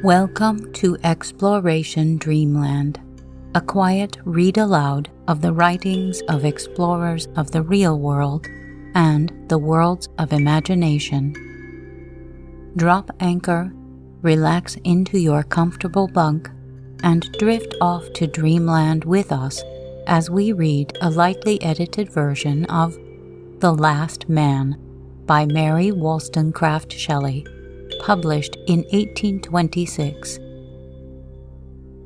Welcome to Exploration Dreamland, a quiet read-aloud of the writings of explorers of the real world and the worlds of imagination. Drop anchor, relax into your comfortable bunk, and drift off to Dreamland with us as we read a lightly edited version of The Last Man by Mary Wollstonecraft Shelley, published in 1826.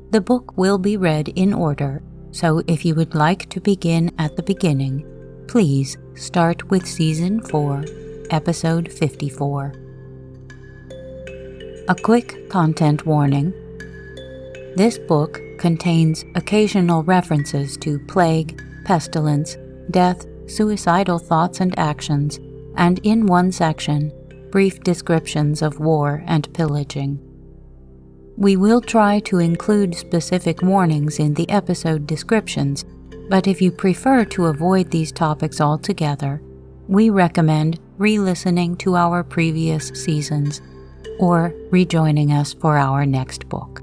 The book will be read in order, so if you would like to begin at the beginning, please start with Season 4, Episode 54. A quick content warning. This book contains occasional references to plague, pestilence, death, suicidal thoughts and actions, and in one section, brief descriptions of war and pillaging. We will try to include specific warnings in the episode descriptions, but if you prefer to avoid these topics altogether, we recommend re-listening to our previous seasons or rejoining us for our next book.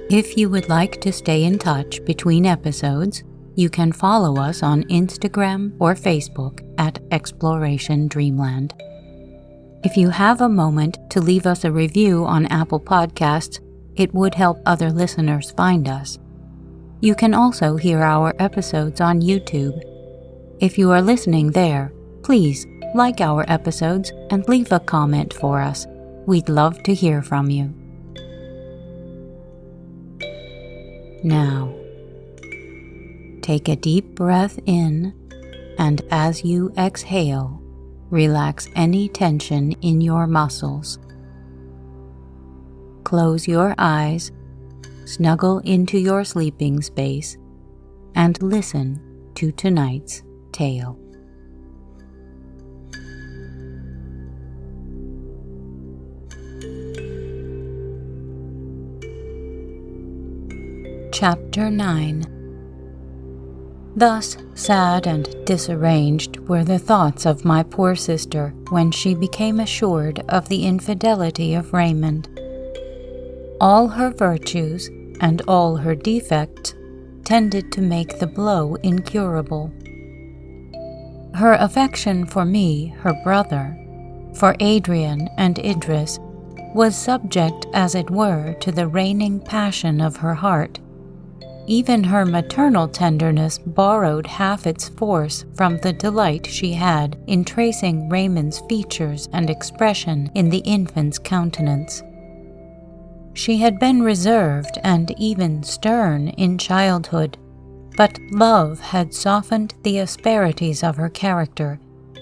If you would like to stay in touch between episodes, you can follow us on Instagram or Facebook at Exploration Dreamland. If you have a moment to leave us a review on Apple Podcasts, it would help other listeners find us. You can also hear our episodes on YouTube. If you are listening there, please like our episodes and leave a comment for us. We'd love to hear from you. Now, take a deep breath in, and as you exhale, relax any tension in your muscles. Close your eyes, snuggle into your sleeping space, and listen to tonight's tale. Chapter 9. Thus sad and disarranged were the thoughts of my poor sister when she became assured of the infidelity of Raymond. All her virtues and all her defects tended to make the blow incurable. Her affection for me, her brother, for Adrian and Idris, was subject, as it were, to the reigning passion of her heart. Even her maternal tenderness borrowed half its force from the delight she had in tracing Raymond's features and expression in the infant's countenance. She had been reserved and even stern in childhood, but love had softened the asperities of her character,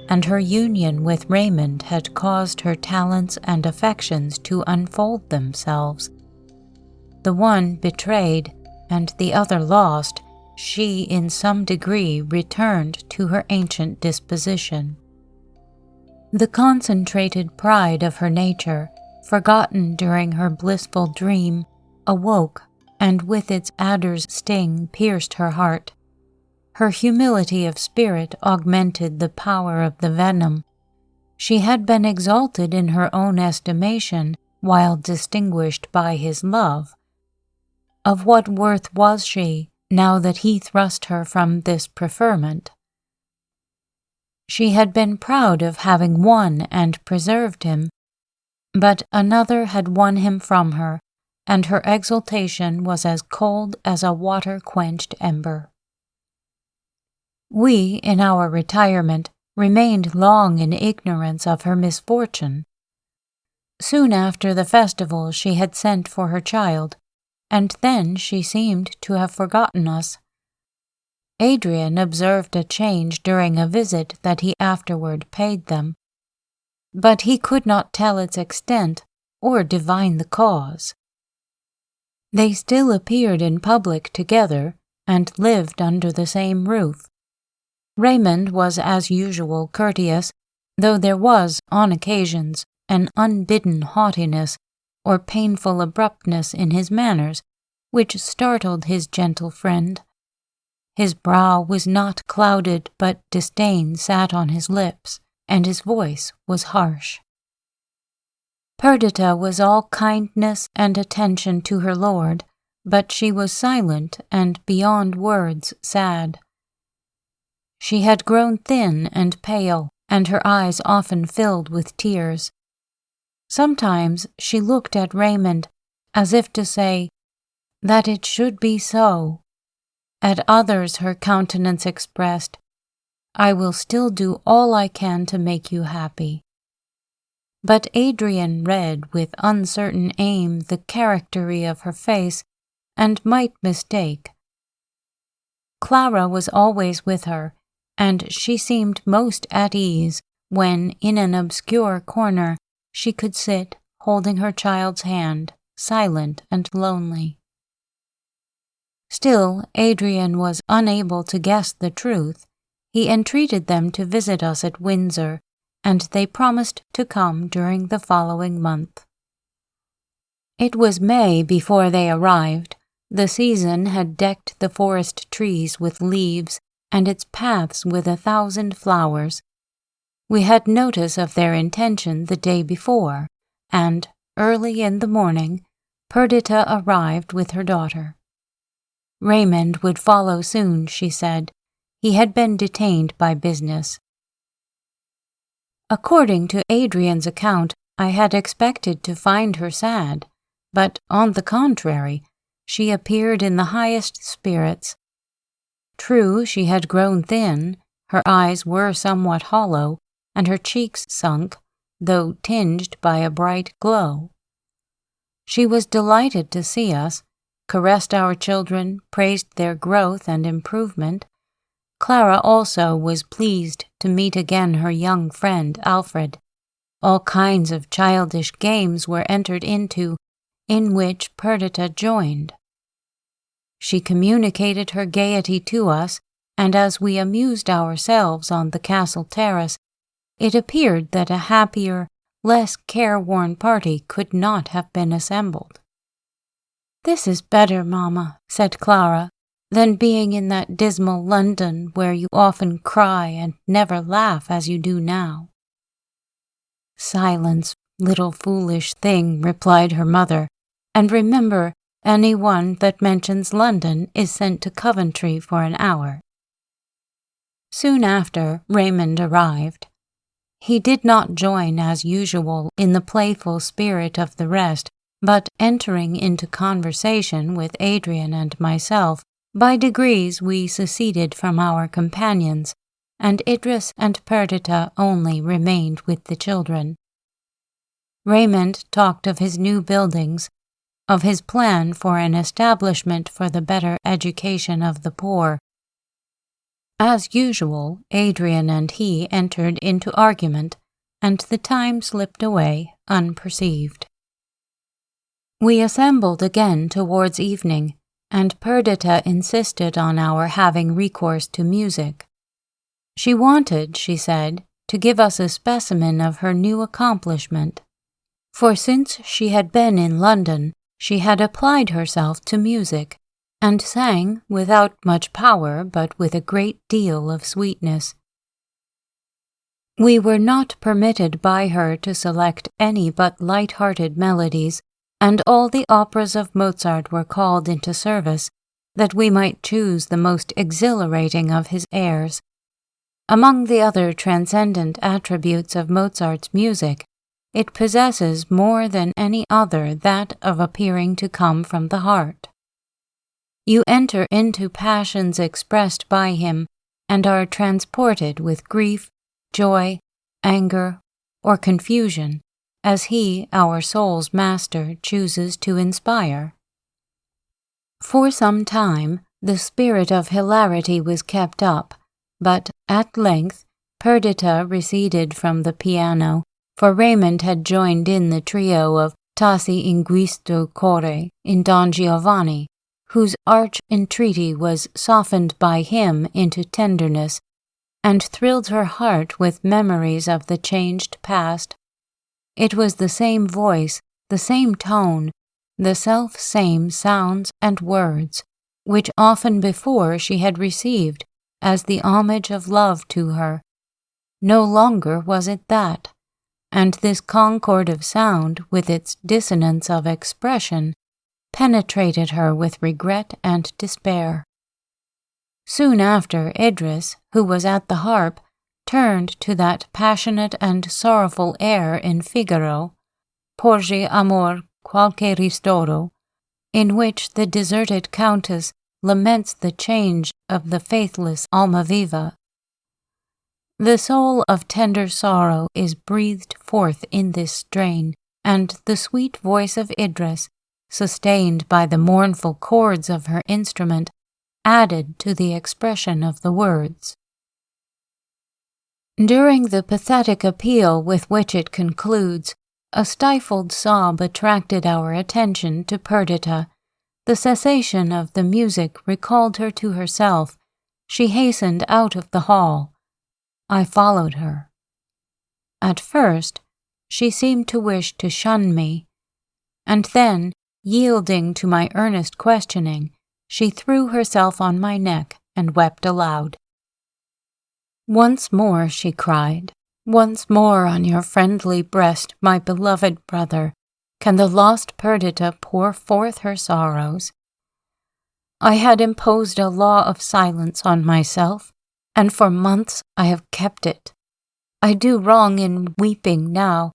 and her union with Raymond had caused her talents and affections to unfold themselves. The one betrayed, and the other lost, she in some degree returned to her ancient disposition. The concentrated pride of her nature, forgotten during her blissful dream, awoke, and with its adder's sting pierced her heart. Her humility of spirit augmented the power of the venom. She had been exalted in her own estimation while distinguished by his love. Of what worth was she, now that he thrust her from this preferment? She had been proud of having won and preserved him, but another had won him from her, and her exultation was as cold as a water-quenched ember. We, in our retirement, remained long in ignorance of her misfortune. Soon after the festival she had sent for her child, and then she seemed to have forgotten us. Adrian observed a change during a visit that he afterward paid them, but he could not tell its extent or divine the cause. They still appeared in public together and lived under the same roof. Raymond was as usual courteous, though there was, on occasions, an unbidden haughtiness or painful abruptness in his manners, which startled his gentle friend. His brow was not clouded, but disdain sat on his lips, and his voice was harsh. Perdita was all kindness and attention to her lord, but she was silent and beyond words sad. She had grown thin and pale, and her eyes often filled with tears. Sometimes she looked at Raymond as if to say, "That it should be so." At others her countenance expressed, "I will still do all I can to make you happy." But Adrian read with uncertain aim the charactery of her face, and might mistake. Clara was always with her, and she seemed most at ease when, in an obscure corner, she could sit, holding her child's hand, silent and lonely. Still, Adrian was unable to guess the truth. He entreated them to visit us at Windsor, and they promised to come during the following month. It was May before they arrived. The season had decked the forest trees with leaves and its paths with 1,000 flowers. We had notice of their intention the day before, and, early in the morning, Perdita arrived with her daughter. Raymond would follow soon, she said. He had been detained by business. According to Adrian's account, I had expected to find her sad, but on the contrary, she appeared in the highest spirits. True, she had grown thin, her eyes were somewhat hollow, and her cheeks sunk, though tinged by a bright glow. She was delighted to see us, caressed our children, praised their growth and improvement. Clara also was pleased to meet again her young friend Alfred. All kinds of childish games were entered into, in which Perdita joined. She communicated her gaiety to us, and as we amused ourselves on the castle terrace, it appeared that a happier, less careworn party could not have been assembled. "This is better, Mamma," said Clara, "than being in that dismal London where you often cry and never laugh as you do now." "Silence, little foolish thing," replied her mother, "and remember, any one that mentions London is sent to Coventry for an hour." Soon after, Raymond arrived. He did not join as usual in the playful spirit of the rest, but entering into conversation with Adrian and myself, by degrees we seceded from our companions, and Idris and Perdita only remained with the children. Raymond talked of his new buildings, of his plan for an establishment for the better education of the poor. As usual, Adrian and he entered into argument, and the time slipped away unperceived. We assembled again towards evening, and Perdita insisted on our having recourse to music. She wanted, she said, to give us a specimen of her new accomplishment, for since she had been in London, she had applied herself to music, and sang without much power but with a great deal of sweetness. We were not permitted by her to select any but light-hearted melodies, and all the operas of Mozart were called into service, that we might choose the most exhilarating of his airs. Among the other transcendent attributes of Mozart's music, it possesses more than any other that of appearing to come from the heart. You enter into passions expressed by him, and are transported with grief, joy, anger, or confusion, as he, our soul's master, chooses to inspire. For some time, the spirit of hilarity was kept up, but at length Perdita receded from the piano, for Raymond had joined in the trio of Tassi in questo core in Don Giovanni, whose arch entreaty was softened by him into tenderness, and thrilled her heart with memories of the changed past. It was the same voice, the same tone, the self-same sounds and words, which often before she had received as the homage of love to her. No longer was it that. and this concord of sound, with its dissonance of expression, penetrated her with regret and despair. Soon after, Idris, who was at the harp, turned to that passionate and sorrowful air in Figaro, Porgi amor qualche ristoro, in which the deserted countess laments the change of the faithless Almaviva. The soul of tender sorrow is breathed forth in this strain, and the sweet voice of Idris, sustained by the mournful chords of her instrument, added to the expression of the words. During the pathetic appeal with which it concludes, a stifled sob attracted our attention to Perdita. The cessation of the music recalled her to herself. She hastened out of the hall. I followed her. At first, she seemed to wish to shun me, and then, yielding to my earnest questioning, she threw herself on my neck and wept aloud. "Once more," she cried, "once more on your friendly breast, my beloved brother, can the lost Perdita pour forth her sorrows. I had imposed a law of silence on myself, and for months I have kept it. I do wrong in weeping now,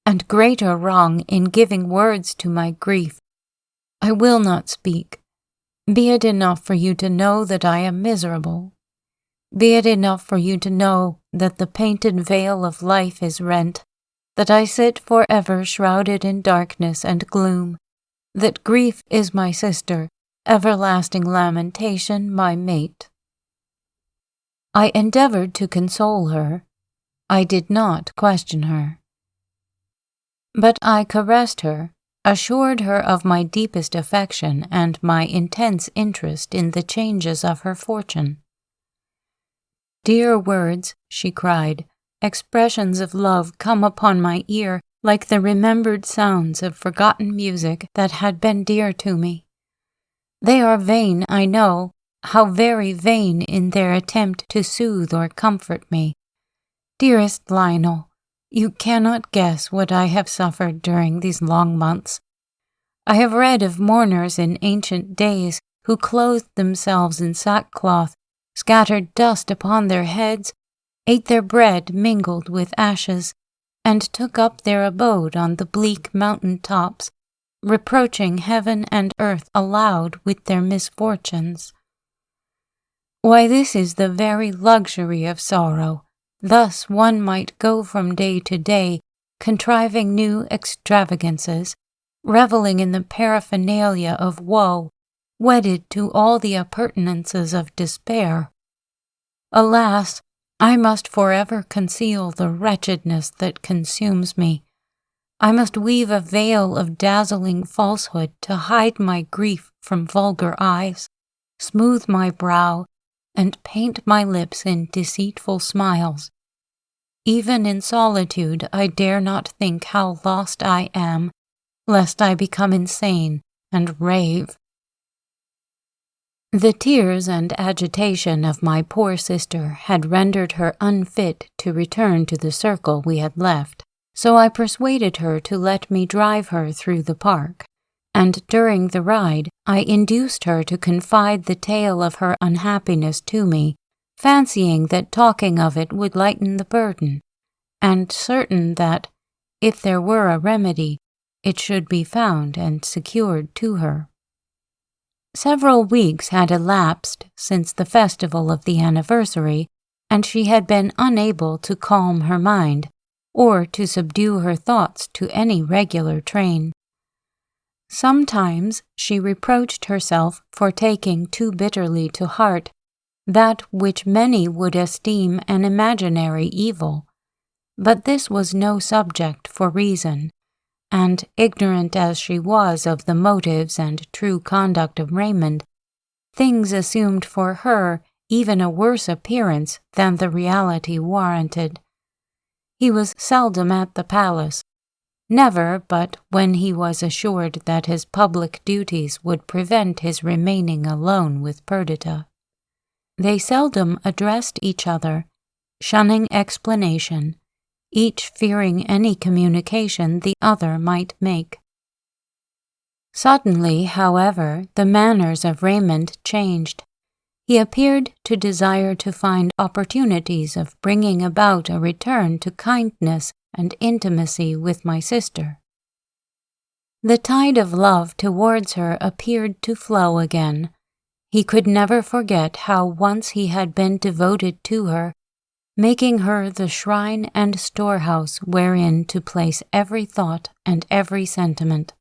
and greater wrong in giving words to my grief. I will not speak. Be it enough for you to know that I am miserable. Be it enough for you to know that the painted veil of life is rent, that I sit forever shrouded in darkness and gloom, that grief is my sister, everlasting lamentation my mate." I endeavored to console her. I did not question her. But I caressed her, assured her of my deepest affection and my intense interest in the changes of her fortune. "Dear words," she cried, "expressions of love come upon my ear like the remembered sounds of forgotten music that had been dear to me. They are vain, I know, how very vain in their attempt to soothe or comfort me. Dearest Lionel, you cannot guess what I have suffered during these long months. I have read of mourners in ancient days who clothed themselves in sackcloth, scattered dust upon their heads, ate their bread mingled with ashes, and took up their abode on the bleak mountain tops, reproaching heaven and earth aloud with their misfortunes. Why, this is the very luxury of sorrow. Thus one might go from day to day, contriving new extravagances, reveling in the paraphernalia of woe, wedded to all the appurtenances of despair. Alas, I must forever conceal the wretchedness that consumes me. I must weave a veil of dazzling falsehood to hide my grief from vulgar eyes, smooth my brow, and paint my lips in deceitful smiles. Even in solitude I dare not think how lost I am, lest I become insane and rave." The tears and agitation of my poor sister had rendered her unfit to return to the circle we had left, so I persuaded her to let me drive her through the park, and during the ride I induced her to confide the tale of her unhappiness to me, fancying that talking of it would lighten the burden, and certain that, if there were a remedy, it should be found and secured to her. Several weeks had elapsed since the festival of the anniversary, and she had been unable to calm her mind, or to subdue her thoughts to any regular train. Sometimes she reproached herself for taking too bitterly to heart that which many would esteem an imaginary evil, but this was no subject for reason, and ignorant as she was of the motives and true conduct of Raymond, things assumed for her even a worse appearance than the reality warranted. He was seldom at the palace, never but when he was assured that his public duties would prevent his remaining alone with Perdita. They seldom addressed each other, shunning explanation, each fearing any communication the other might make. Suddenly, however, the manners of Raymond changed. He appeared to desire to find opportunities of bringing about a return to kindness and intimacy with my sister. The tide of love towards her appeared to flow again. He could never forget how once he had been devoted to her, making her the shrine and storehouse wherein to place every thought and every sentiment.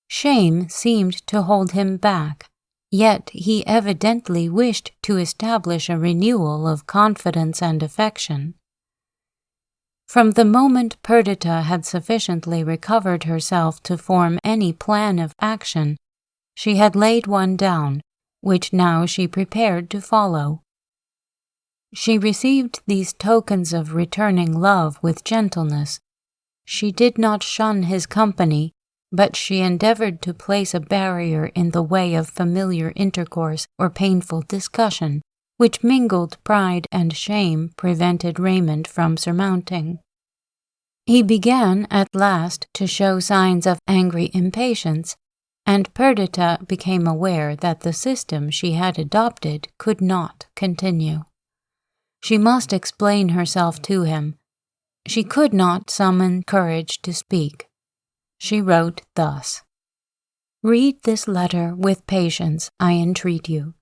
Shame seemed to hold him back, yet he evidently wished to establish a renewal of confidence and affection. From the moment Perdita had sufficiently recovered herself to form any plan of action, she had laid one down, which now she prepared to follow. She received these tokens of returning love with gentleness. She did not shun his company, but she endeavored to place a barrier in the way of familiar intercourse or painful discussion, which mingled pride and shame prevented Raymond from surmounting. He began at last to show signs of angry impatience, and Perdita became aware that the system she had adopted could not continue. She must explain herself to him. She could not summon courage to speak. She wrote thus: "Read this letter with patience, I entreat you.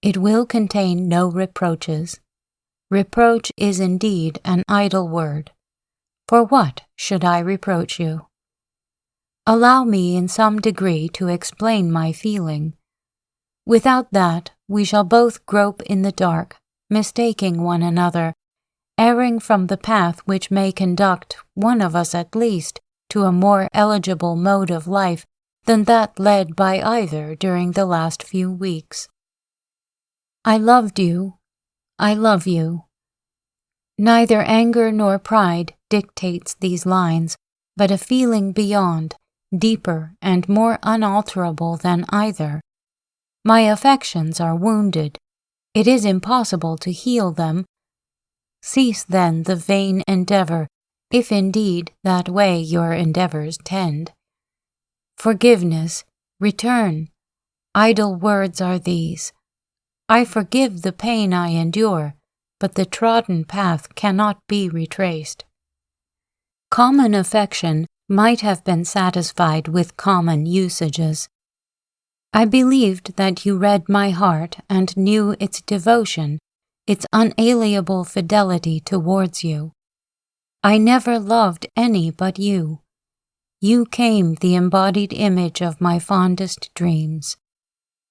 It will contain no reproaches. Reproach is indeed an idle word. For what should I reproach you? Allow me in some degree to explain my feeling. Without that, we shall both grope in the dark, mistaking one another, erring from the path which may conduct, one of us at least, to a more eligible mode of life than that led by either during the last few weeks. I loved you. I love you. Neither anger nor pride dictates these lines, but a feeling beyond, deeper and more unalterable than either. My affections are wounded. It is impossible to heal them. Cease then the vain endeavor, if indeed that way your endeavors tend. Forgiveness, return. Idle words are these. I forgive the pain I endure, but the trodden path cannot be retraced. Common affection might have been satisfied with common usages. I believed that you read my heart and knew its devotion, its unalienable fidelity towards you. I never loved any but you. You came the embodied image of my fondest dreams.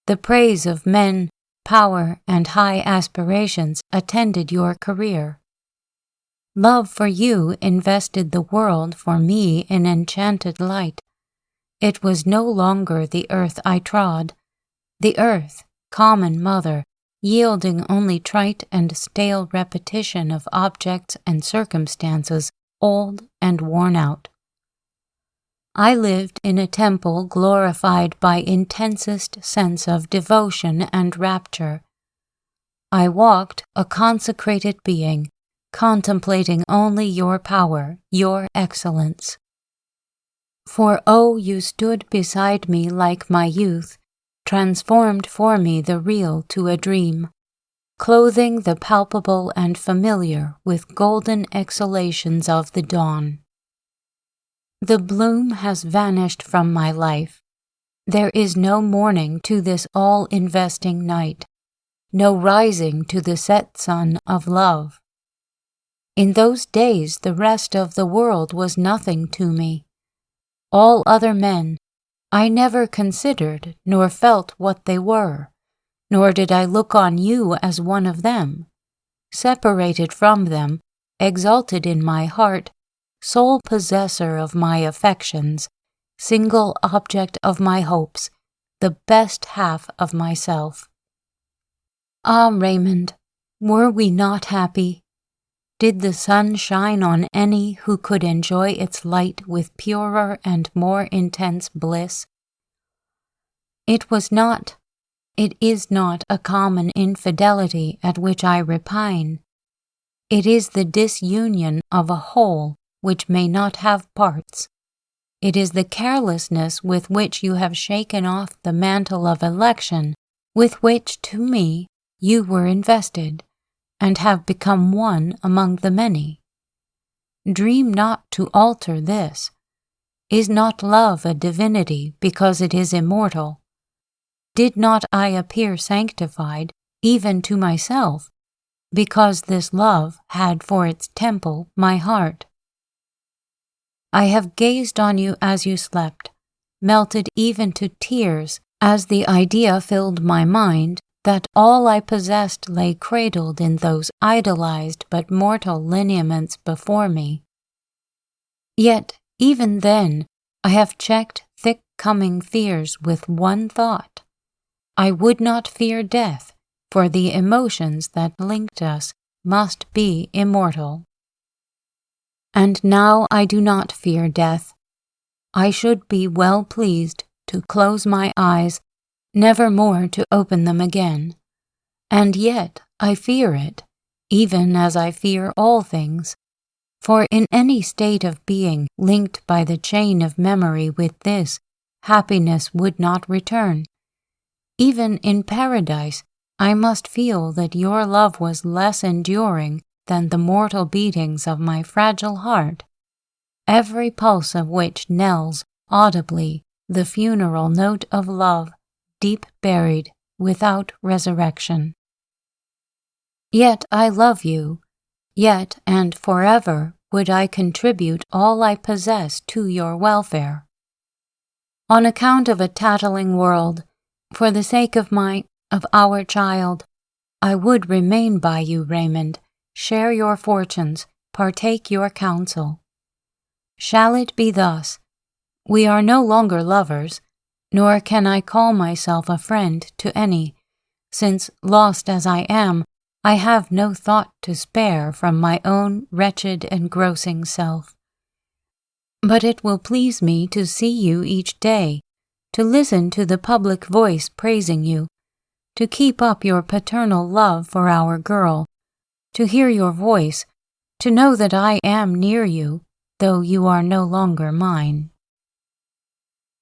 The praise of men, power, and high aspirations attended your career. Love for you invested the world for me in enchanted light. It was no longer the earth I trod, the earth, common mother, yielding only trite and stale repetition of objects and circumstances old and worn out. I lived in a temple glorified by intensest sense of devotion and rapture. I walked a consecrated being, contemplating only your power, your excellence. For you stood beside me like my youth, transformed for me the real to a dream, clothing the palpable and familiar with golden exhalations of the dawn. The bloom has vanished from my life. There is no morning to this all-investing night, no rising to the set sun of love. In those days the rest of the world was nothing to me. All other men, I never considered nor felt what they were, nor did I look on you as one of them. Separated from them, exalted in my heart, sole possessor of my affections, single object of my hopes, the best half of myself. Ah, Raymond, were we not happy? Did the sun shine on any who could enjoy its light with purer and more intense bliss? It is not a common infidelity at which I repine. It is the disunion of a whole which may not have parts. It is the carelessness with which you have shaken off the mantle of election with which, to me, you were invested, and have become one among the many. Dream not to alter this. Is not love a divinity because it is immortal? Did not I appear sanctified, even to myself, because this love had for its temple my heart? I have gazed on you as you slept, melted even to tears as the idea filled my mind that all I possessed lay cradled in those idolized but mortal lineaments before me. Yet, even then, I have checked thick-coming fears with one thought. I would not fear death, for the emotions that linked us must be immortal. And now I do not fear death. I should be well pleased to close my eyes, never more to open them again. And yet I fear it, even as I fear all things. For in any state of being linked by the chain of memory with this, happiness would not return. Even in paradise, I must feel that your love was less enduring than the mortal beatings of my fragile heart, every pulse of which knells audibly the funeral note of love, deep buried, without resurrection. Yet I love you, yet and forever would I contribute all I possess to your welfare. On account of a tattling world, for the sake of our child, I would remain by you, Raymond, share your fortunes, partake your counsel. Shall it be thus? We are no longer lovers, nor can I call myself a friend to any, since, lost as I am, I have no thought to spare from my own wretched engrossing self. But it will please me to see you each day, to listen to the public voice praising you, to keep up your paternal love for our girl, to hear your voice, to know that I am near you, though you are no longer mine.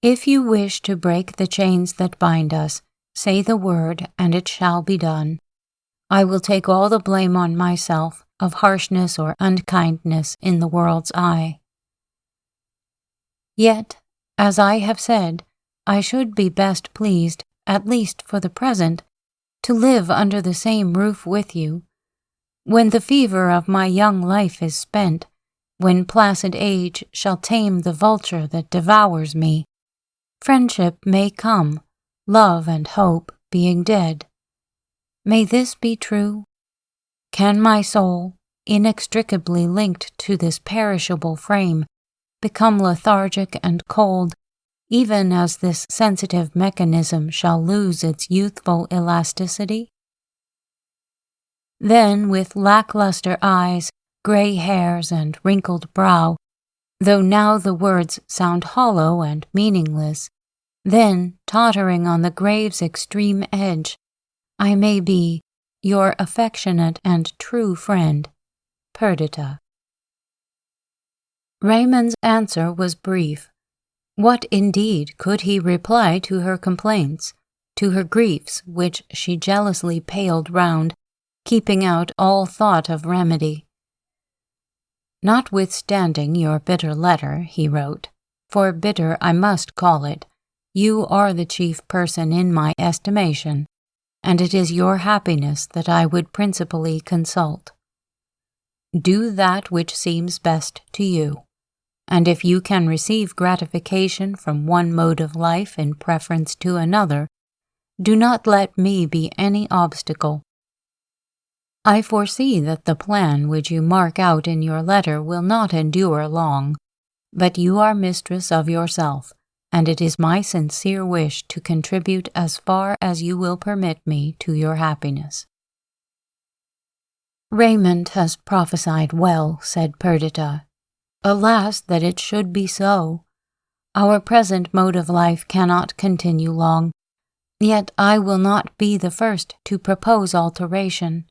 If you wish to break the chains that bind us, say the word, and it shall be done. I will take all the blame on myself of harshness or unkindness in the world's eye. Yet, as I have said, I should be best pleased, at least for the present, to live under the same roof with you. When the fever of my young life is spent, when placid age shall tame the vulture that devours me, friendship may come, love and hope being dead. May this be true? Can my soul, inextricably linked to this perishable frame, become lethargic and cold, even as this sensitive mechanism shall lose its youthful elasticity? Then, with lackluster eyes, gray hairs, and wrinkled brow, though now the words sound hollow and meaningless, then, tottering on the grave's extreme edge, I may be your affectionate and true friend, Perdita. Raymond's answer was brief. What indeed could he reply to her complaints, to her griefs which she jealously paled round, keeping out all thought of remedy? Notwithstanding your bitter letter, he wrote, for bitter I must call it, you are the chief person in my estimation, and it is your happiness that I would principally consult. Do that which seems best to you, and if you can receive gratification from one mode of life in preference to another, do not let me be any obstacle. I foresee that the plan which you mark out in your letter will not endure long, but you are mistress of yourself, and it is my sincere wish to contribute as far as you will permit me to your happiness. Raymond has prophesied well, said Perdita. Alas, that it should be so. Our present mode of life cannot continue long, yet I will not be the first to propose alteration.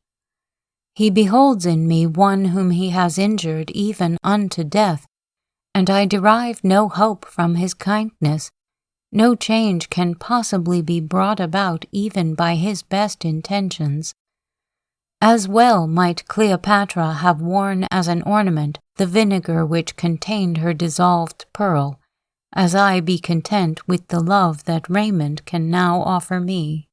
He beholds in me one whom he has injured even unto death, and I derive no hope from his kindness. No change can possibly be brought about even by his best intentions. As well might Cleopatra have worn as an ornament the vinegar which contained her dissolved pearl, as I be content with the love that Raymond can now offer me.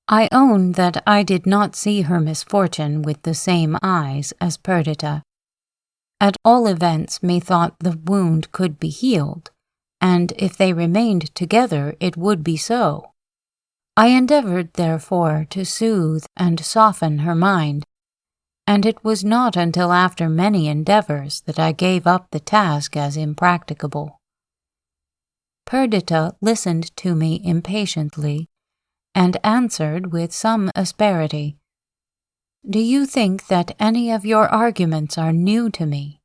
I own that I did not see her misfortune with the same eyes as Perdita. At all events, methought the wound could be healed, and if they remained together it would be so. I endeavored, therefore, to soothe and soften her mind, and it was not until after many endeavors that I gave up the task as impracticable. Perdita listened to me impatiently, and answered with some asperity, "Do you think that any of your arguments are new to me,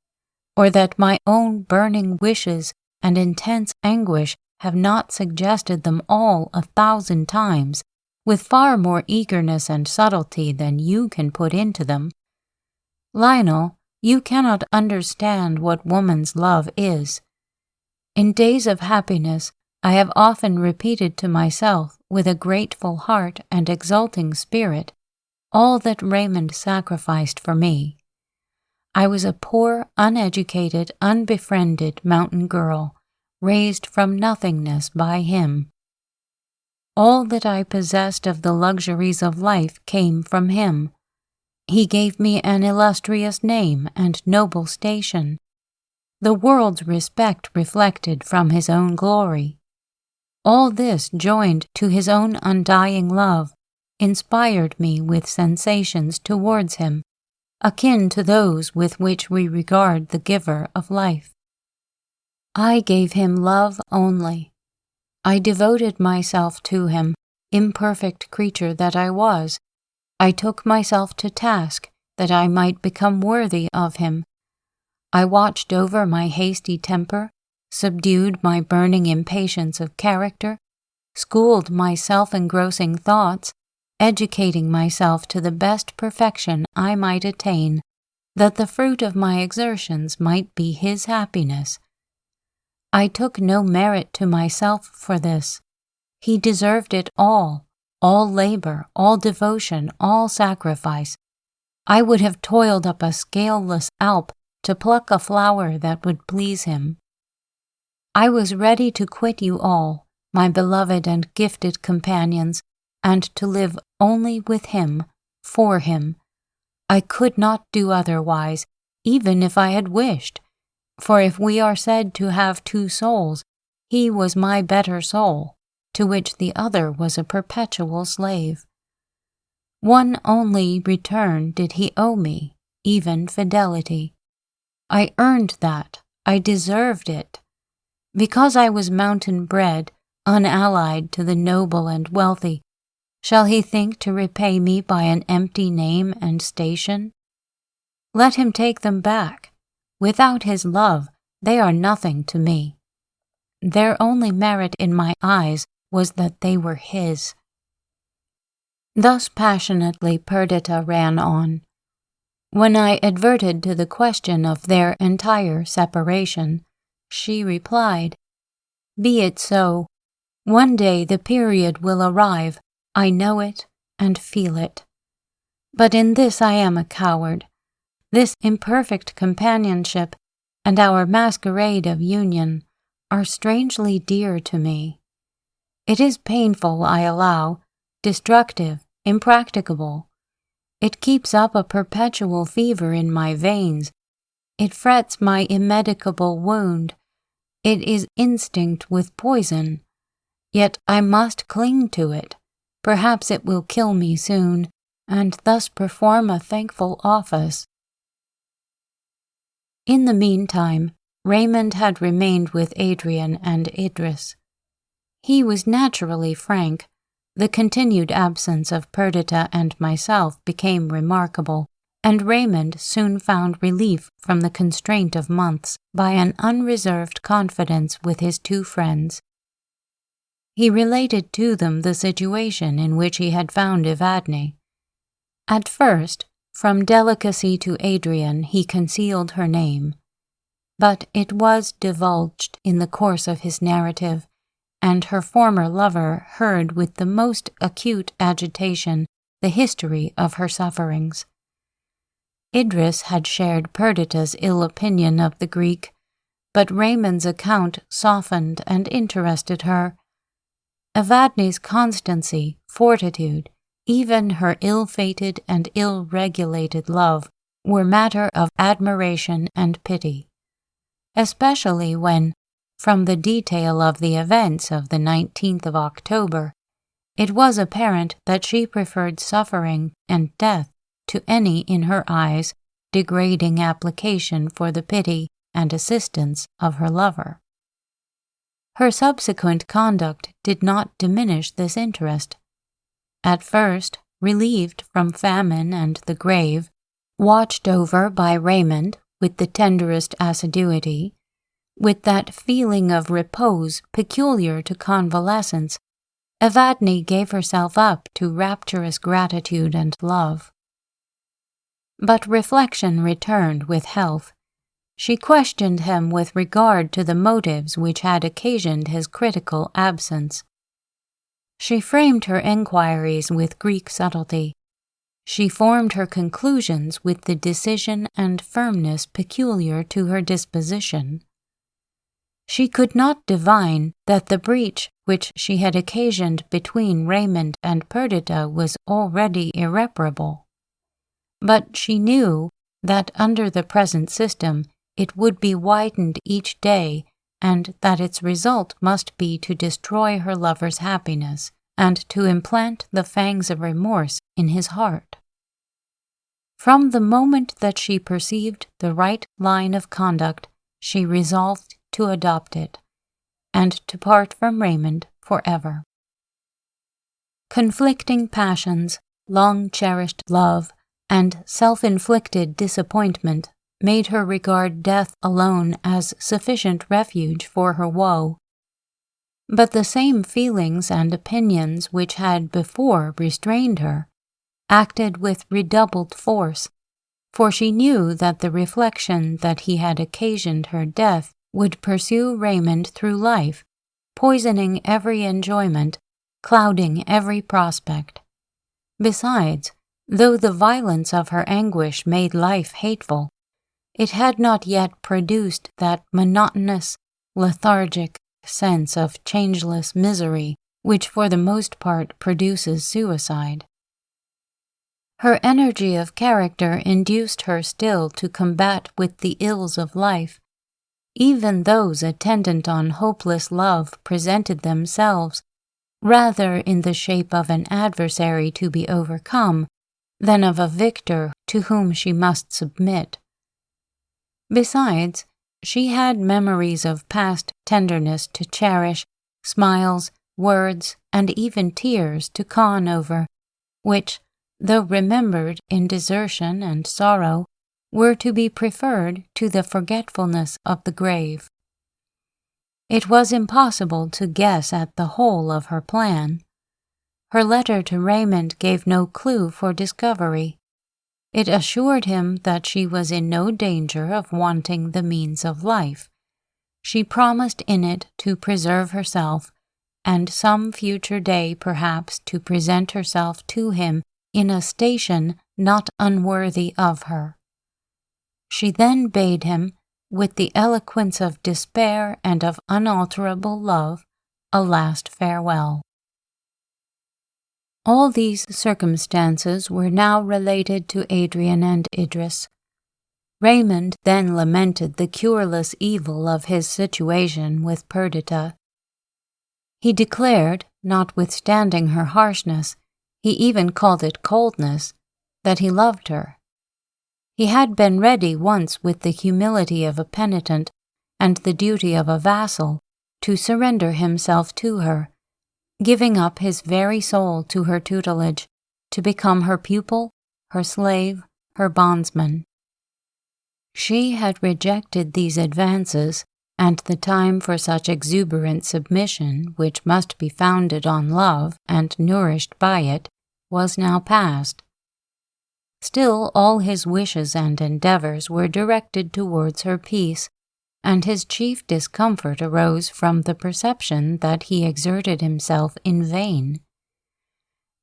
or that my own burning wishes and intense anguish have not suggested them all 1,000 times, with far more eagerness and subtlety than you can put into them? Lionel, you cannot understand what woman's love is. In days of happiness, I have often repeated to myself, with a grateful heart and exulting spirit, all that Raymond sacrificed for me. I was a poor, uneducated, unbefriended mountain girl, raised from nothingness by him. All that I possessed of the luxuries of life came from him. He gave me an illustrious name and noble station, the world's respect reflected from his own glory. All this, joined to his own undying love, inspired me with sensations towards him, akin to those with which we regard the giver of life. I gave him love only. I devoted myself to him, imperfect creature that I was. I took myself to task that I might become worthy of him. I watched over my hasty temper, subdued my burning impatience of character, schooled my self-engrossing thoughts, educating myself to the best perfection I might attain, that the fruit of my exertions might be his happiness. I took no merit to myself for this. He deserved it all labor, all devotion, all sacrifice. I would have toiled up a scaleless Alp to pluck a flower that would please him. I was ready to quit you all, my beloved and gifted companions, and to live only with him, for him. I could not do otherwise, even if I had wished, for if we are said to have two souls, he was my better soul, to which the other was a perpetual slave. One only return did he owe me, even fidelity. I earned that, I deserved it. Because I was mountain-bred, unallied to the noble and wealthy, shall he think to repay me by an empty name and station? Let him take them back. Without his love, they are nothing to me. Their only merit in my eyes was that they were his. Thus passionately Perdita ran on. When I adverted to the question of their entire separation, she replied, "Be it so. One day the period will arrive. I know it and feel it. But in this I am a coward. This imperfect companionship and our masquerade of union are strangely dear to me. It is painful, I allow, destructive, impracticable. It keeps up a perpetual fever in my veins. It frets my immedicable wound. It is instinct with poison. Yet I must cling to it. Perhaps it will kill me soon, and thus perform a thankful office." In the meantime, Raymond had remained with Adrian and Idris. He was naturally frank. The continued absence of Perdita and myself became remarkable, and Raymond soon found relief from the constraint of months by an unreserved confidence with his two friends. He related to them the situation in which he had found Evgeni. At first, From delicacy to Adrian he concealed her name, but it was divulged in the course of his narrative, and her former lover heard with the most acute agitation the history of her sufferings. Idris had shared Perdita's ill opinion of the Greek, but Raymond's account softened and interested her. Evgeni's constancy, fortitude, even her ill-fated and ill-regulated love were matter of admiration and pity, especially when, from the detail of the events of the 19th of October, it was apparent that she preferred suffering and death to any, in her eyes, degrading application for the pity and assistance of her lover. Her subsequent conduct did not diminish this interest. At first, relieved from famine and the grave, watched over by Raymond with the tenderest assiduity, with that feeling of repose peculiar to convalescence, Evgeni gave herself up to rapturous gratitude and love. But reflection returned with health. She questioned him with regard to the motives which had occasioned his critical absence. She framed her enquiries with Greek subtlety. She formed her conclusions with the decision and firmness peculiar to her disposition. She could not divine that the breach which she had occasioned between Raymond and Perdita was already irreparable. But she knew that under the present system it would be widened each day, and that its result must be to destroy her lover's happiness and to implant the fangs of remorse in his heart. From the moment that she perceived the right line of conduct, she resolved to adopt it, and to part from Raymond forever. Conflicting passions, long-cherished love, and self-inflicted disappointment made her regard death alone as sufficient refuge for her woe. But the same feelings and opinions which had before restrained her acted with redoubled force, for she knew that the reflection that he had occasioned her death would pursue Raymond through life, poisoning every enjoyment, clouding every prospect. Besides, though the violence of her anguish made life hateful, it had not yet produced that monotonous, lethargic sense of changeless misery which for the most part produces suicide. Her energy of character induced her still to combat with the ills of life. Even those attendant on hopeless love presented themselves rather in the shape of an adversary to be overcome than of a victor to whom she must submit. Besides, she had memories of past tenderness to cherish, smiles, words, and even tears to con over, which, though remembered in desertion and sorrow, were to be preferred to the forgetfulness of the grave. It was impossible to guess at the whole of her plan. Her letter to Raymond gave no clue for discovery. It assured him that she was in no danger of wanting the means of life. She promised in it to preserve herself, and some future day perhaps to present herself to him in a station not unworthy of her. She then bade him, with the eloquence of despair and of unalterable love, a last farewell. All these circumstances were now related to Adrian and Idris. Raymond then lamented the cureless evil of his situation with Perdita. He declared, notwithstanding her harshness, he even called it coldness, that he loved her. He had been ready once with the humility of a penitent and the duty of a vassal to surrender himself to her, giving up his very soul to her tutelage, to become her pupil, her slave, her bondsman. She had rejected these advances, and the time for such exuberant submission, which must be founded on love and nourished by it, was now past. Still all his wishes and endeavors were directed towards her peace, and his chief discomfort arose from the perception that he exerted himself in vain.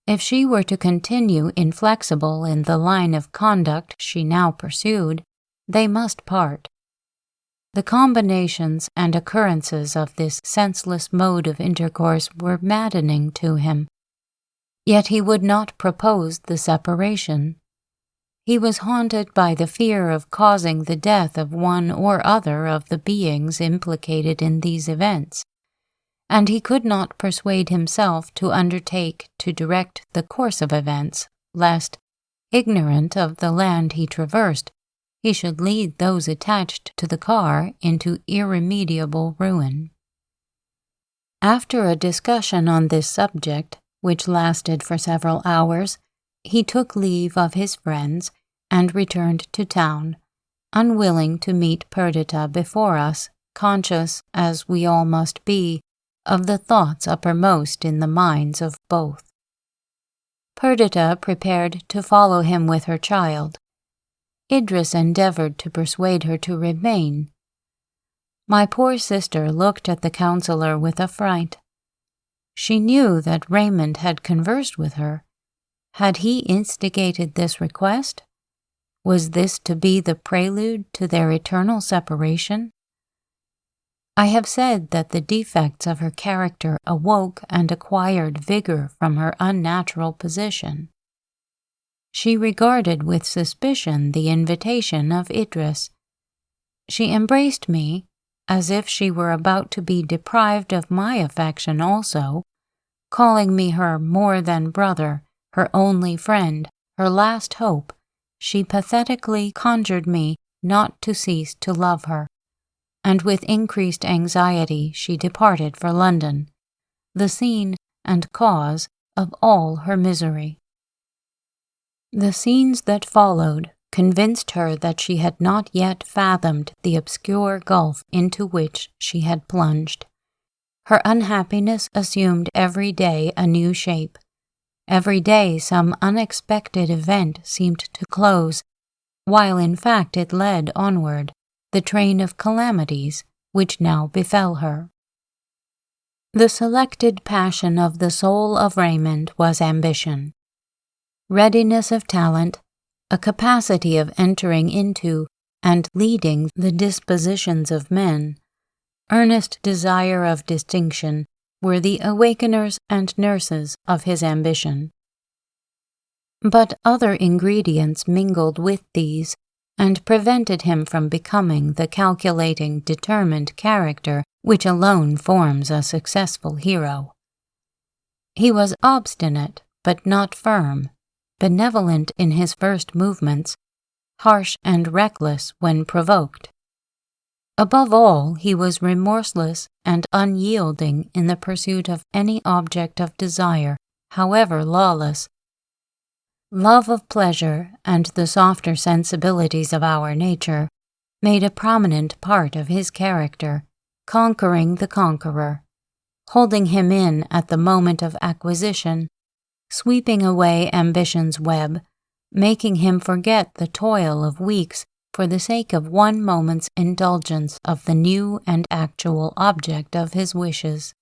If she were to continue inflexible in the line of conduct she now pursued, they must part. The combinations and occurrences of this senseless mode of intercourse were maddening to him, yet he would not propose the separation. He was haunted by the fear of causing the death of one or other of the beings implicated in these events, and he could not persuade himself to undertake to direct the course of events, lest, ignorant of the land he traversed, he should lead those attached to the car into irremediable ruin. After a discussion on this subject, which lasted for several hours, he took leave of his friends and returned to town, unwilling to meet Perdita before us, conscious, as we all must be, of the thoughts uppermost in the minds of both. Perdita prepared to follow him with her child. Idris endeavored to persuade her to remain. My poor sister looked at the counselor with affright. She knew that Raymond had conversed with her. Had he instigated this request? Was this to be the prelude to their eternal separation? I have said that the defects of her character awoke and acquired vigor from her unnatural position. She regarded with suspicion the invitation of Idris. She embraced me as if she were about to be deprived of my affection also, calling me her more than brother, her only friend, her last hope. She pathetically conjured me not to cease to love her, and with increased anxiety she departed for London, the scene and cause of all her misery. The scenes that followed convinced her that she had not yet fathomed the obscure gulf into which she had plunged. Her unhappiness assumed every day a new shape. Every day some unexpected event seemed to close, while in fact it led onward, the train of calamities which now befell her. The selected passion of the soul of Raymond was ambition. Readiness of talent, a capacity of entering into and leading the dispositions of men, earnest desire of distinction, were the awakeners and nurses of his ambition. But other ingredients mingled with these and prevented him from becoming the calculating, determined character which alone forms a successful hero. He was obstinate, but not firm, benevolent in his first movements, harsh and reckless when provoked. Above all, he was remorseless and unyielding in the pursuit of any object of desire, however lawless. Love of pleasure and the softer sensibilities of our nature made a prominent part of his character, conquering the conqueror, holding him in at the moment of acquisition, sweeping away ambition's web, making him forget the toil of weeks for the sake of one moment's indulgence of the new and actual object of his wishes.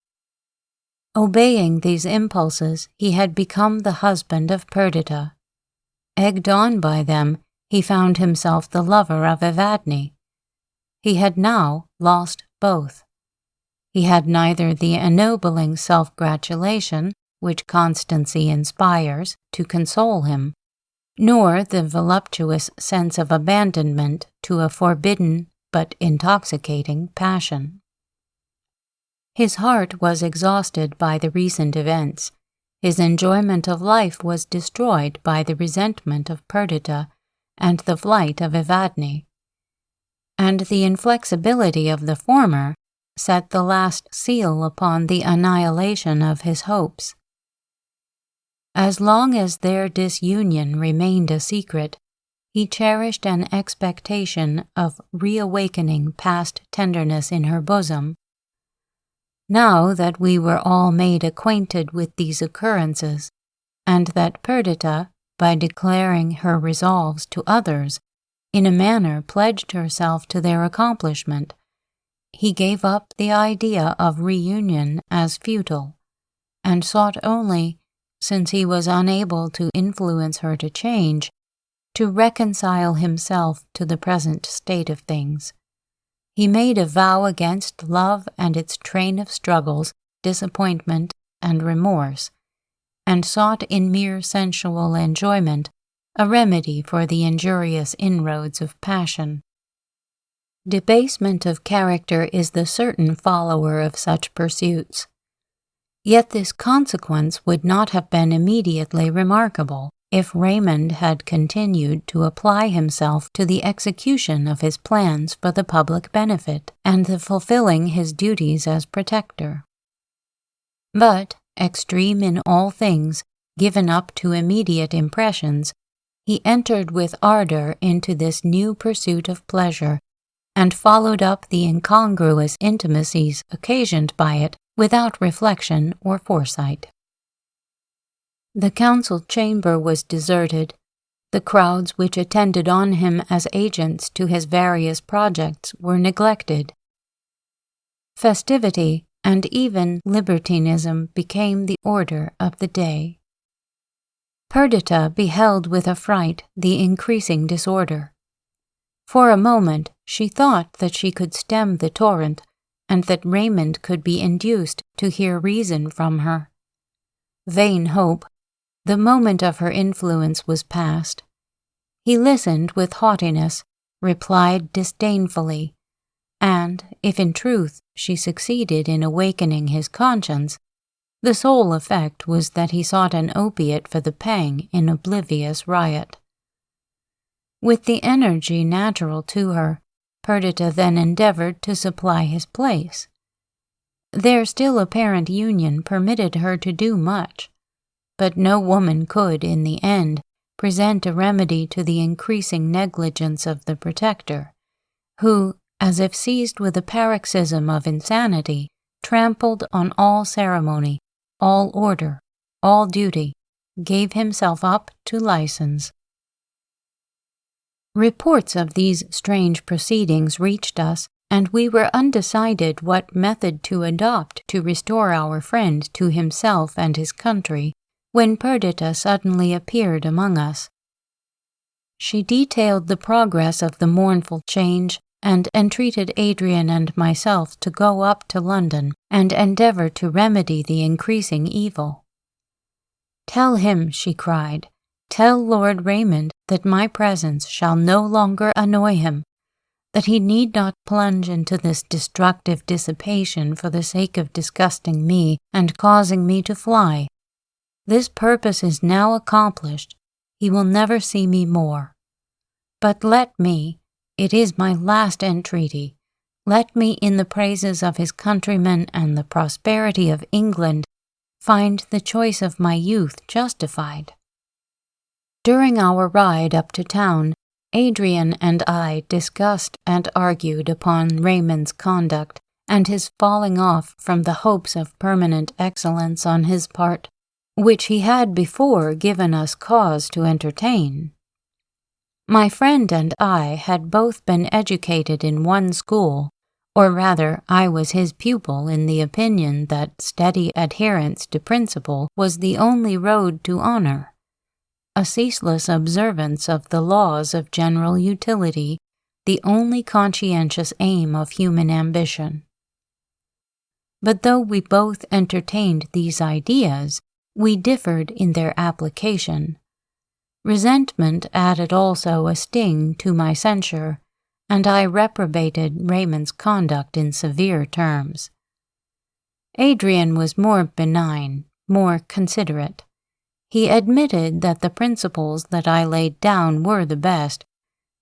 Obeying these impulses, he had become the husband of Perdita. Egged on by them, he found himself the lover of Evgeni. He had now lost both. He had neither the ennobling self-gratulation, which constancy inspires, to console him, nor the voluptuous sense of abandonment to a forbidden but intoxicating passion. His heart was exhausted by the recent events. His enjoyment of life was destroyed by the resentment of Perdita and the flight of Evgeni, and the inflexibility of the former set the last seal upon the annihilation of his hopes. As long as their disunion remained a secret, he cherished an expectation of reawakening past tenderness in her bosom. Now that we were all made acquainted with these occurrences, and that Perdita, by declaring her resolves to others, in a manner pledged herself to their accomplishment, he gave up the idea of reunion as futile, and sought only, since he was unable to influence her to change, to reconcile himself to the present state of things. He made a vow against love and its train of struggles, disappointment, and remorse, and sought in mere sensual enjoyment a remedy for the injurious inroads of passion. Debasement of character is the certain follower of such pursuits. Yet this consequence would not have been immediately remarkable if Raymond had continued to apply himself to the execution of his plans for the public benefit and the fulfilling his duties as protector. But, extreme in all things, given up to immediate impressions, he entered with ardor into this new pursuit of pleasure, and followed up the incongruous intimacies occasioned by it without reflection or foresight. The council chamber was deserted. The crowds which attended on him as agents to his various projects were neglected. Festivity and even libertinism became the order of the day. Perdita beheld with affright the increasing disorder. For a moment she thought that she could stem the torrent, and that Raymond could be induced to hear reason from her. Vain hope! The moment of her influence was past. He listened with haughtiness, replied disdainfully, and, if in truth she succeeded in awakening his conscience, the sole effect was that he sought an opiate for the pang in oblivious riot. With the energy natural to her, Perdita then endeavored to supply his place. Their still apparent union permitted her to do much, but no woman could, in the end, present a remedy to the increasing negligence of the protector, who, as if seized with a paroxysm of insanity, trampled on all ceremony, all order, all duty, gave himself up to license. Reports of these strange proceedings reached us, and we were undecided what method to adopt to restore our friend to himself and his country, when Perdita suddenly appeared among us. She detailed the progress of the mournful change, and entreated Adrian and myself to go up to London and endeavor to remedy the increasing evil. "Tell him," she cried, "tell Lord Raymond that my presence shall no longer annoy him, that he need not plunge into this destructive dissipation for the sake of disgusting me and causing me to fly. This purpose is now accomplished. He will never see me more. But let me, it is my last entreaty, let me, in the praises of his countrymen and the prosperity of England, find the choice of my youth justified." During our ride up to town, Adrian and I discussed and argued upon Raymond's conduct and his falling off from the hopes of permanent excellence on his part, which he had before given us cause to entertain. My friend and I had both been educated in one school, or rather I was his pupil in the opinion that steady adherence to principle was the only road to honor, a ceaseless observance of the laws of general utility, the only conscientious aim of human ambition. But though we both entertained these ideas, we differed in their application. Resentment added also a sting to my censure, and I reprobated Raymond's conduct in severe terms. Adrian was more benign, more considerate. He admitted that the principles that I laid down were the best,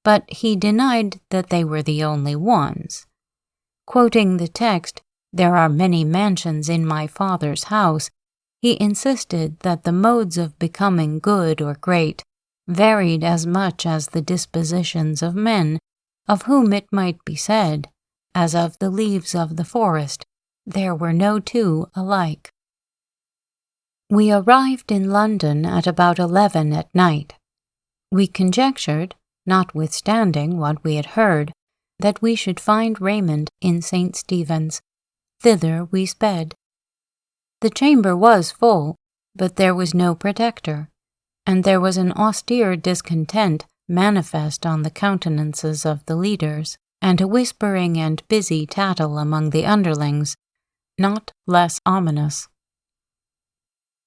but he denied that they were the only ones. Quoting the text, "There are many mansions in my Father's house," he insisted that the modes of becoming good or great varied as much as the dispositions of men, of whom it might be said, as of the leaves of the forest, there were no two alike. We arrived in London at about 11 at night. We conjectured, notwithstanding what we had heard, that we should find Raymond in St. Stephen's. Thither we sped. The chamber was full, but there was no protector, and there was an austere discontent manifest on the countenances of the leaders, and a whispering and busy tattle among the underlings, not less ominous.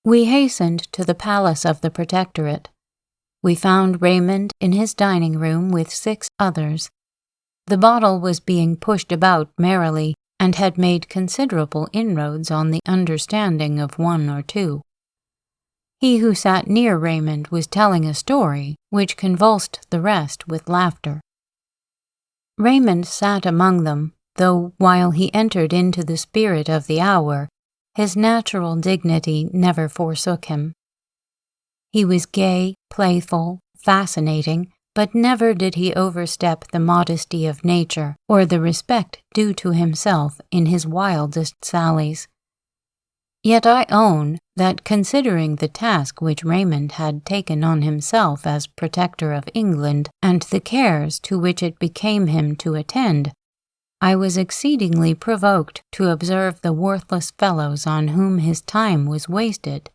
We hastened to the palace of the Protectorate. We found Raymond in his dining room with 6 others. The bottle was being pushed about merrily, and had made considerable inroads on the understanding of 1 or 2. He who sat near Raymond was telling a story which convulsed the rest with laughter. Raymond sat among them, though while he entered into the spirit of the hour, his natural dignity never forsook him. He was gay, playful, fascinating, but never did he overstep the modesty of nature or the respect due to himself in his wildest sallies. Yet I own that, considering the task which Raymond had taken on himself as protector of England and the cares to which it became him to attend, I was exceedingly provoked to observe the worthless fellows on whom his time was wasted,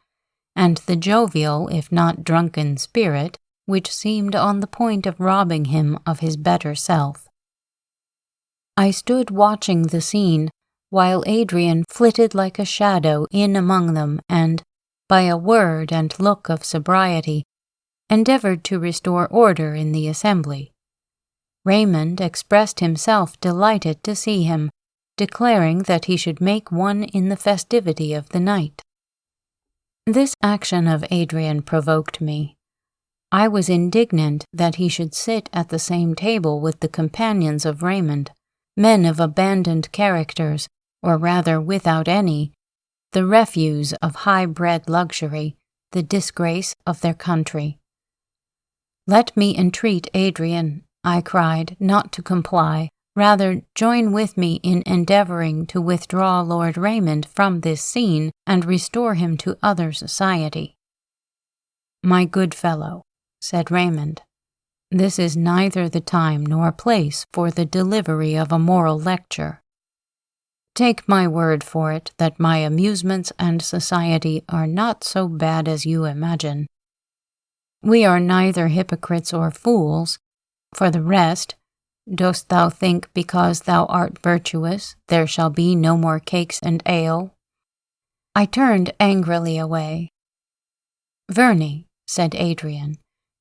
and the jovial, if not drunken, spirit which seemed on the point of robbing him of his better self. I stood watching the scene, while Adrian flitted like a shadow in among them and, by a word and look of sobriety, endeavored to restore order in the assembly. Raymond expressed himself delighted to see him, declaring that he should make one in the festivity of the night. This action of Adrian provoked me. I was indignant that he should sit at the same table with the companions of Raymond, men of abandoned characters, or rather without any, the refuse of high-bred luxury, the disgrace of their country. "Let me entreat Adrian," I cried, "not to comply, rather join with me in endeavoring to withdraw Lord Raymond from this scene and restore him to other society." "My good fellow," said Raymond, "this is neither the time nor place for the delivery of a moral lecture. Take my word for it that my amusements and society are not so bad as you imagine. We are neither hypocrites or fools. For the rest, dost thou think because thou art virtuous there shall be no more cakes and ale?" I turned angrily away. "Verney," said Adrian,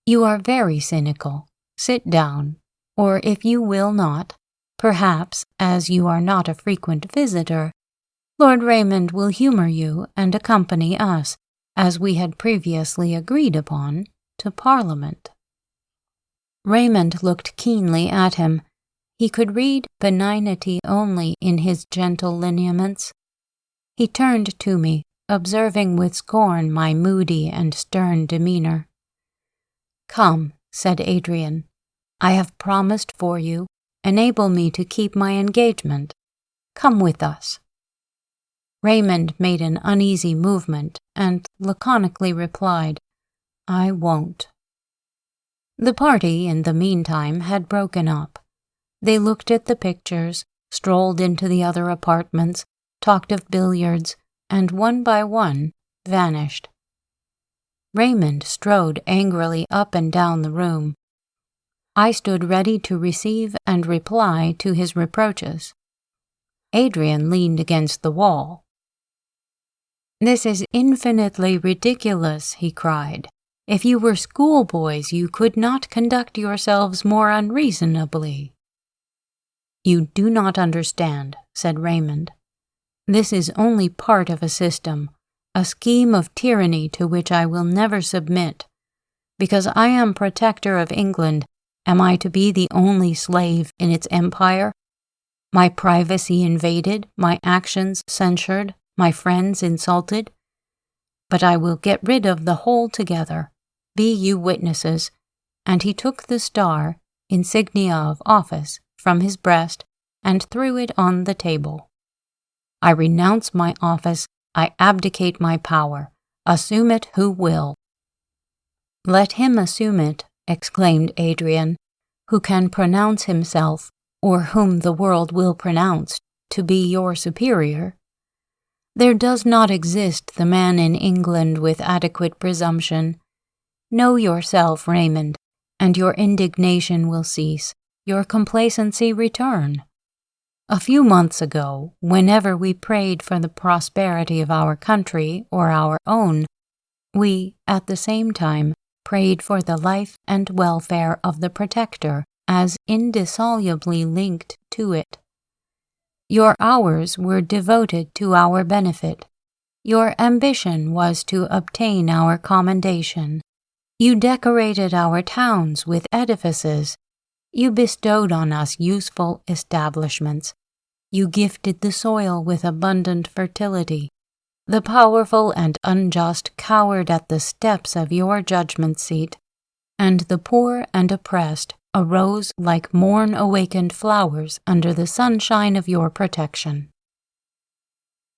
"you are very cynical. Sit down, or if you will not, perhaps, as you are not a frequent visitor, Lord Raymond will humor you and accompany us, as we had previously agreed upon, to Parliament." Raymond looked keenly at him. He could read benignity only in his gentle lineaments. He turned to me, observing with scorn my moody and stern demeanor. "Come," said Adrian, "I have promised for you. Enable me to keep my engagement. Come with us." Raymond made an uneasy movement and laconically replied, "I won't." The party, in the meantime, had broken up. They looked at the pictures, strolled into the other apartments, talked of billiards, and one by one vanished. Raymond strode angrily up and down the room. I stood ready to receive and reply to his reproaches. Adrian leaned against the wall. "This is infinitely ridiculous," he cried. "If you were schoolboys, you could not conduct yourselves more unreasonably." "You do not understand," said Raymond. "This is only part of a system, a scheme of tyranny to which I will never submit. Because I am protector of England, am I to be the only slave in its empire? My privacy invaded, my actions censured, my friends insulted? But I will get rid of the whole together. Be you witnesses." And he took the star, insignia of office, from his breast and threw it on the table. "I renounce my office, I abdicate my power, Assume it who will." "Let him assume it," exclaimed Adrian, "who can pronounce himself, or whom the world will pronounce, to be your superior. There does not exist the man in England with adequate presumption. Know yourself, Raymond, and your indignation will cease, your complacency return. A few months ago, whenever we prayed for the prosperity of our country or our own, we, at the same time, prayed for the life and welfare of the Protector as indissolubly linked to it. Your hours were devoted to our benefit. Your ambition was to obtain our commendation. You decorated our towns with edifices. You bestowed on us useful establishments. You gifted the soil with abundant fertility. The powerful and unjust cowered at the steps of your judgment seat, and the poor and oppressed arose like morn-awakened flowers under the sunshine of your protection.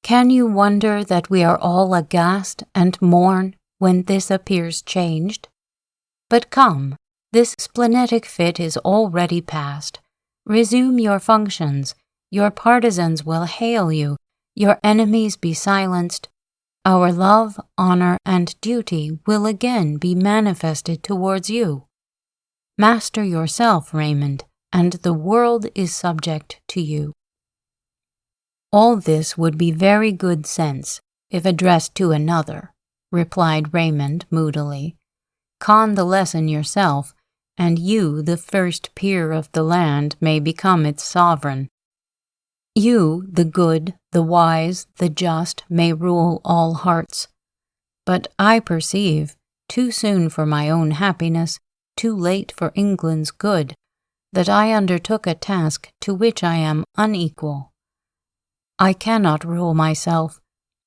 Can you wonder that we are all aghast and mourn when this appears changed? But come, this splenetic fit is already past. Resume your functions. Your partisans will hail you, your enemies be silenced. Our love, honor, and duty will again be manifested towards you. Master yourself, Raymond, and the world is subject to you." "All this would be very good sense, if addressed to another," replied Raymond moodily. "Con the lesson yourself, and you, the first peer of the land, may become its sovereign. You, the good, the wise, the just, may rule all hearts. But I perceive, too soon for my own happiness, too late for England's good, that I undertook a task to which I am unequal. I cannot rule myself.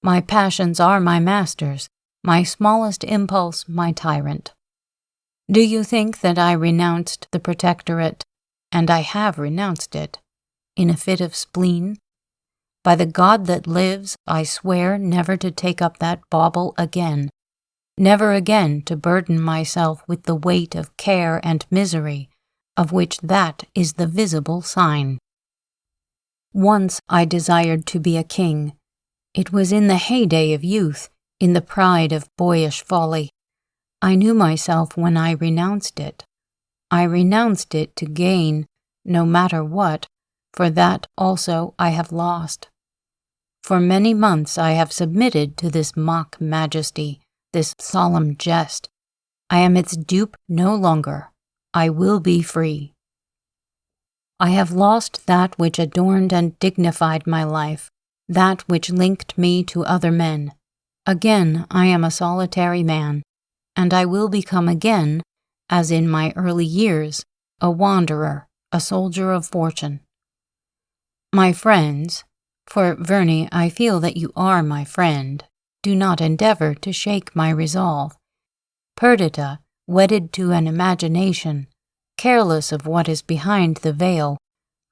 My passions are my masters, my smallest impulse my tyrant. Do you think that I renounced the protectorate, and I have renounced it, in a fit of spleen? By the God that lives, I swear never to take up that bauble again, never again to burden myself with the weight of care and misery, of which that is the visible sign. Once I desired to be a king. It was in the heyday of youth, in the pride of boyish folly. I knew myself when I renounced it. I renounced it to gain, no matter what, for that also I have lost. For many months I have submitted to this mock majesty, this solemn jest. I am its dupe no longer. I will be free. I have lost that which adorned and dignified my life, that which linked me to other men. Again I am a solitary man, and I will become again, as in my early years, a wanderer, a soldier of fortune. My friends, for Verney, I feel that you are my friend, do not endeavor to shake my resolve. Perdita, wedded to an imagination, careless of what is behind the veil,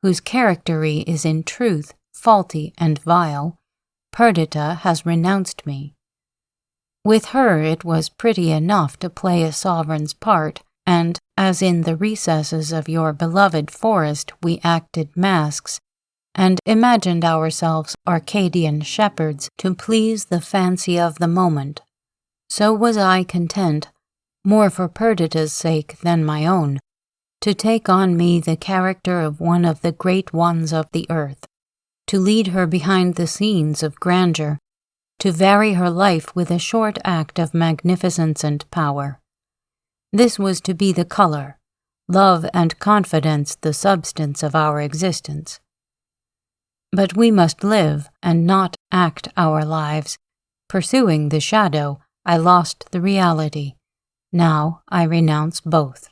whose charactery is in truth faulty and vile, Perdita has renounced me. With her it was pretty enough to play a sovereign's part, and, as in the recesses of your beloved forest we acted masks, and imagined ourselves Arcadian shepherds to please the fancy of the moment, so was I content, more for Perdita's sake than my own, to take on me the character of one of the great ones of the earth, to lead her behind the scenes of grandeur, to vary her life with a short act of magnificence and power. This was to be the color, love and confidence the substance of our existence. But we must live and not act our lives. Pursuing the shadow, I lost the reality. Now I renounce both.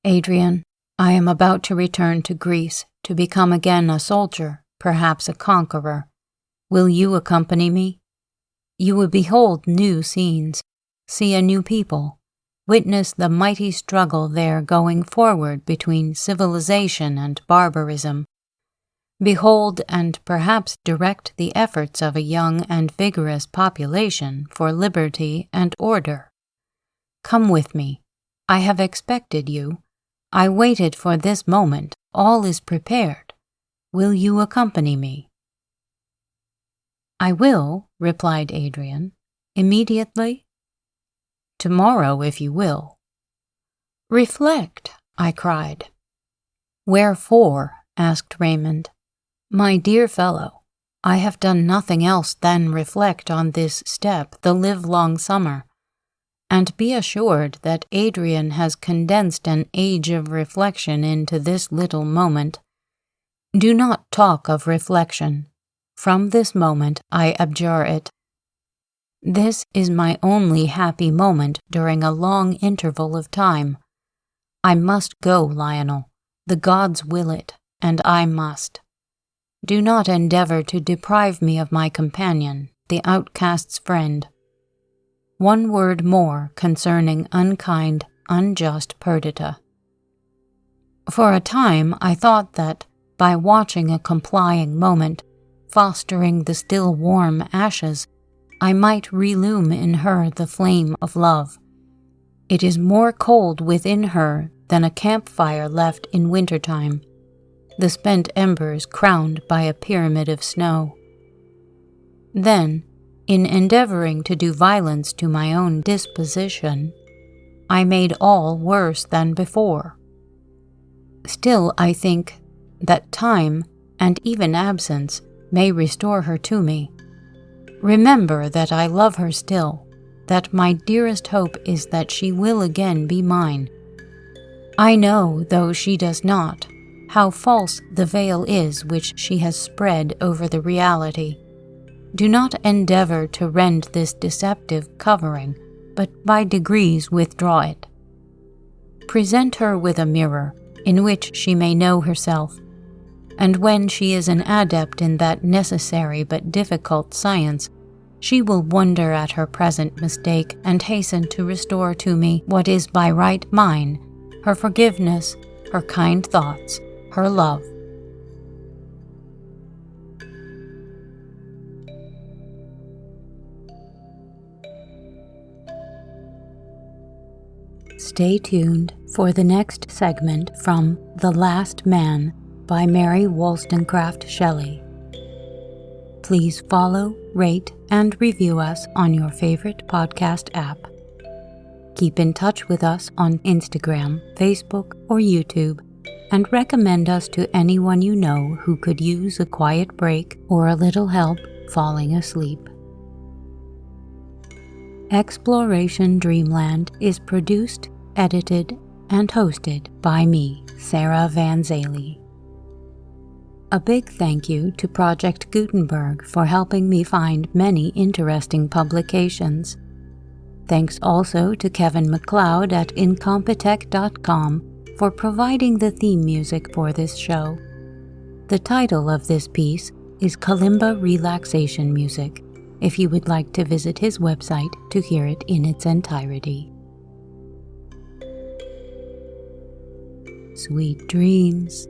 Adrian, I am about to return to Greece to become again a soldier, perhaps a conqueror. Will you accompany me? You will behold new scenes, see a new people, witness the mighty struggle there going forward between civilization and barbarism. behold and perhaps direct the efforts of a young and vigorous population for liberty and order. Come with me. I have expected you. I waited for this moment. All is prepared. Will you accompany me?" "I will," replied Adrian. "Immediately?" "Tomorrow, if you will." "Reflect," I cried. "Wherefore?" asked Raymond. "My dear fellow, I have done nothing else than reflect on this step the livelong summer, and be assured that Adrian has condensed an age of reflection into this little moment. Do not talk of reflection. From this moment I abjure it. This is my only happy moment during a long interval of time. I must go, Lionel. The gods will it, and I must. Do not endeavor to deprive me of my companion, the outcast's friend. One word more concerning unkind, unjust Perdita. For a time I thought that, by watching a complying moment, fostering the still warm ashes, I might relume in her the flame of love. It is more cold within her than a campfire left in wintertime, the spent embers crowned by a pyramid of snow. Then, in endeavoring to do violence to my own disposition, I made all worse than before. Still, I think that time, and even absence, may restore her to me. Remember that I love her still, that my dearest hope is that she will again be mine. I know, though she does not, how false the veil is which she has spread over the reality. Do not endeavor to rend this deceptive covering, but by degrees withdraw it. Present her with a mirror, in which she may know herself, and when she is an adept in that necessary but difficult science, she will wonder at her present mistake and hasten to restore to me what is by right mine, her forgiveness, her kind thoughts, her love. Stay tuned for the next segment from The Last Man by Mary Wollstonecraft Shelley. Please follow, rate, and review us on your favorite podcast app. Keep in touch with us on Instagram, Facebook, or YouTube, and recommend us to anyone you know who could use a quiet break or a little help falling asleep. Exploration Dreamland is produced, edited, and hosted by me, Sarah Van Zaley. A big thank you to Project Gutenberg for helping me find many interesting publications. Thanks also to Kevin MacLeod at incompetech.com for providing the theme music for this show. The title of this piece is Kalimba Relaxation Music, if you would like to visit his website to hear it in its entirety. Sweet dreams.